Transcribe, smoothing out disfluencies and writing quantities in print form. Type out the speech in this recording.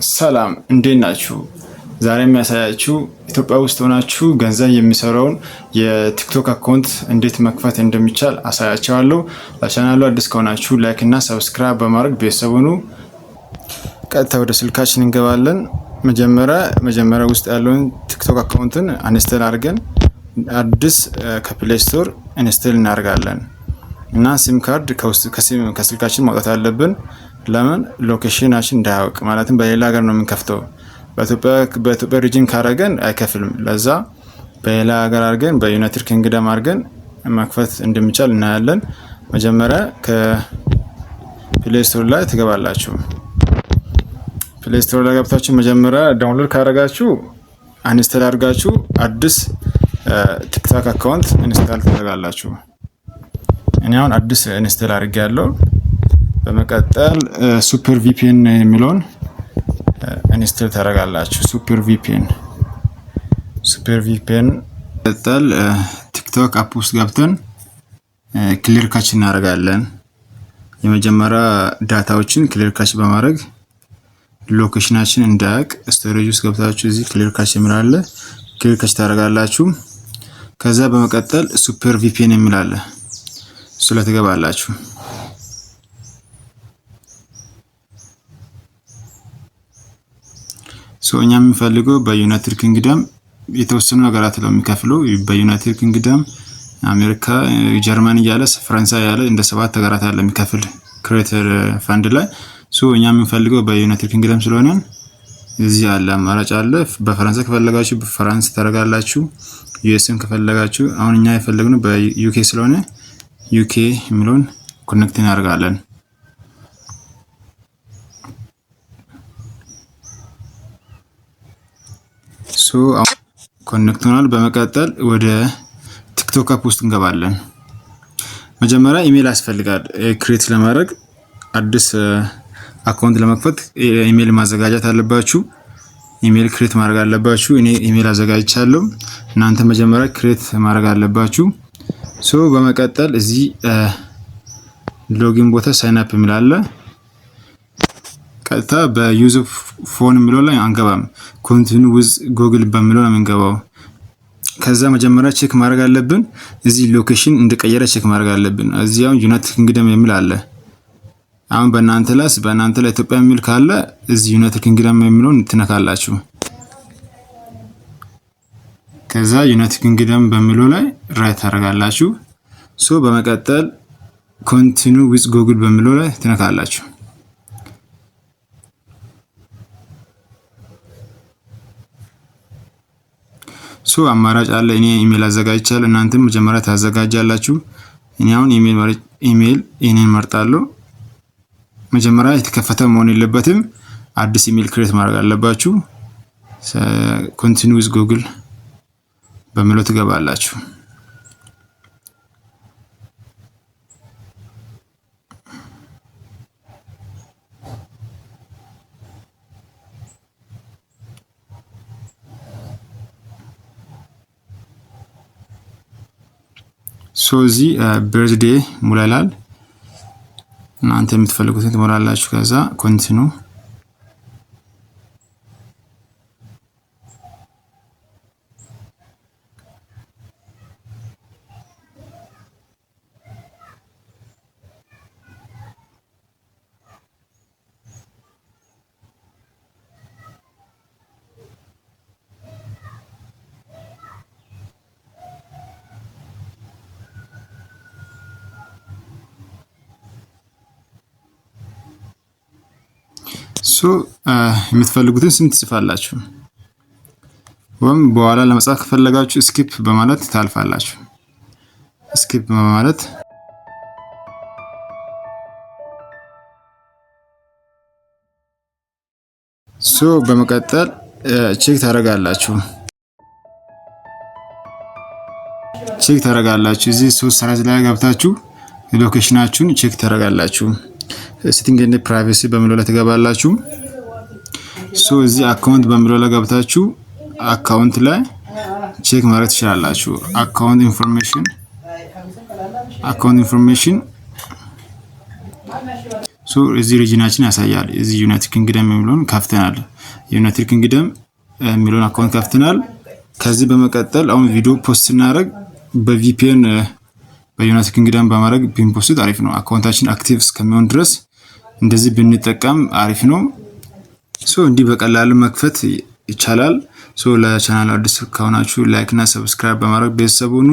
ሰላም እንዴት ናችሁ? ዛሬ የሚያሳያችሁ ኢትዮጵያ ውስጥ ሆናችሁ ገንዘብ የሚሰራውን የቲክቶክ አካውንት እንዴት መክፈት እንደሚቻል አሳያችኋለሁ። ለቻናሉ አዲስ ከሆናችሁ ላይክ እና ሰብስክራይብ በማድረግ ቤተሰብ ሁኑ። ቀጥታ ወደ ስልካችን እንገባለን። መጀመሪያ ውስጥ ያለውን ቲክቶክ አካውንትን አንስቴል አድርገን አዲስ ከፕሌይ ስቶር ኢንስቴል እናደርጋለን እና ሲም ካርድ ከስልካችን ማውጣት አለብን። ለምን ሎኬሽናችን እንዳያውቅ ማለትም በሌላ ሀገር ነው የምንከፍተው። በኢትዮጵያ ሪጅን ካረገን አይከፍልም። ለዛ በሌላ ሀገር አድርገን በዩናይትድ ኪንግደም አድርገን መክፈት እንደሚቻል እናያለን። መጀመሪያ ከፕሌይ ስቶር ላይ ትገባላችሁ። ፕሌይ ስቶር ላይ ገብታችሁ መጀመሪያ ዳውንሎድ ካረጋችሁ አንስታል አድርጋችሁ አዲስ ቲክቶክ አካውንት ኢንስታል ታደርጋላችሁ። እኔ አሁን አዲስ ኢንስታል አድርጌያለሁ። በመቀጠል ሱፐር ቪፒኤን የሚለውን ኢንስታል ታደርጋላችሁ። ሱፐር ቪፒኤን ቀጠል ቲክቶክ አፕ ውስጥ ገብተን ክሊር ካች እናደርጋለን። የመጀመሪያ ዳታዎችን ክሊር ካች በማድረግ ሎኬሽናችን እንዳያውቅ ስቶሬጅ ውስጥ ገብታችሁ እዚህ ክሊር ካች የሚላለ ክሊር ካች ታደርጋላችሁ። ከዛ በመቀጠል ሱፐር ቪፒኤን የሚላለ እሱ ላይ ትገባላችሁ። እኛ የምንፈልገው በዩናይትድ ኪንግደም የተወሰኑ ሀገራት ነው የሚከፍለው። በዩናይትድ ኪንግደም፣ አሜሪካ፣ ጀርመን እያለ ፈረንሳይ ያለ እንደ 7 ሀገራት አለ የሚከፍል ክሬተር ፋንድ ላይ። እኛ የምንፈልገው በዩናይትድ ኪንግደም ስለሆነ እዚህ አለ አማራጭ አለ። በፈረንሳይ ከፈለጋችሁ በፍራንስ ታደርጋላችሁ። ዩኤስም ከፈለጋችሁ አሁን እኛ የፈለግነው በዩኬ ስለሆነ ዩኬ የሚለውን ኮኔክት እናደርጋለን። ኮኔክት ሆናል። በመቀጠል ወደ ቲክቶክ አፕ ውስጥ እንገባለን። መጀመሪያ ኢሜል ያስፈልጋል። ክሬት ለማድረግ አዲስ አካውንት ለመክፈት ኢሜል ማዘጋጀት አለባችሁ። ኢሜል ክሬት ማድረግ አለባችሁ። እኔ ኢሜል አዘጋጅቻለሁ። እናንተ መጀመሪያ ክሬት ማድረግ አለባችሁ። በመቀጠል እዚህ ሎጊን ቦታ ሳይን አፕ የሚላለ ቀጥታ በዩዝ ፎን የሚለው ላይ አንገባም። ኮንቲኒ ዊዝ ጉግል በሚለው ነው የምንገባው። ከዛ መጀመሪያ ቼክ ማድረግ አለብን። እዚህ ሎኬሽን እንደቀየረ ቼክ ማድረግ አለብን። እዚህ አሁን ዩናይትድ ኪንግደም የሚል አለ። አሁን በእናንተ ላይ ኢትዮጵያ የሚል ካለ እዚህ ዩናይትድ ኪንግደም የሚለውን ትነካላችሁ። ከዛ ዩናይትድ ኪንግደም በሚለው ላይ ራይት ታደርጋላችሁ። በመቀጠል ኮንቲኒ ዊዝ ጉግል በሚለው ላይ ትነካላችሁ። አማራጭ አለ። እኔ ኢሜል አዘጋጅቻለሁ። እናንተም መጀመሪያ ታዘጋጃላችሁ። እኔ አሁን ኢሜል እኔን መርጣለሁ። መጀመሪያ የተከፈተ መሆን የለበትም። አዲስ ኢሜል ክሬት ማድረግ አለባችሁ። ኮንቲኒ ዊዝ ጉግል በሚለው ትገባላችሁ። እዚህ በርዝዴ ሙላላል። እናንተ የምትፈልጉትን ትሞላላችሁ። ከዛ ኮንቲኒ የምትፈልጉትን ስም ትጽፋላችሁ። ወይም በኋላ ለመጻፍ ከፈለጋችሁ ስኪፕ በማለት ታልፋላችሁ። ስኪፕ በማለት በመቀጠል ቼክ ታደርጋላችሁ። እዚህ 3 ሰራዝ ላይ ገብታችሁ ሎኬሽናችሁን ቼክ ታደርጋላችሁ። ሴቲንግ ኤንድ ፕራይቬሲ በሚለው ላይ ትገባላችሁ። እዚህ አካውንት በሚለው ላይ ገብታችሁ አካውንት ላይ ቼክ ማድረግ ትችላላችሁ። አካውንት ኢንፎርሜሽን እዚህ ሪጅናችን ያሳያል። እዚህ ዩናይትድ ኪንግደም የሚለውን ከፍተናል። ዩናይትድ ኪንግደም የሚለውን አካውንት ከፍተናል። ከዚህ በመቀጠል አሁን ቪዲዮ ፖስት ስናደርግ በቪፒኤን በዩናይትድ ኪንግደም በማድረግ ፖስት አሪፍ ነው። አካውንታችን አክቲቭ እስከሚሆን ድረስ እንደዚህ ብንጠቀም አሪፍ ነው። እንዲህ በቀላሉ መክፈት ይቻላል። ለቻናሉ አዲስ ከሆናችሁ ላይክ እና ሰብስክራይብ በማድረግ ቤተሰቡን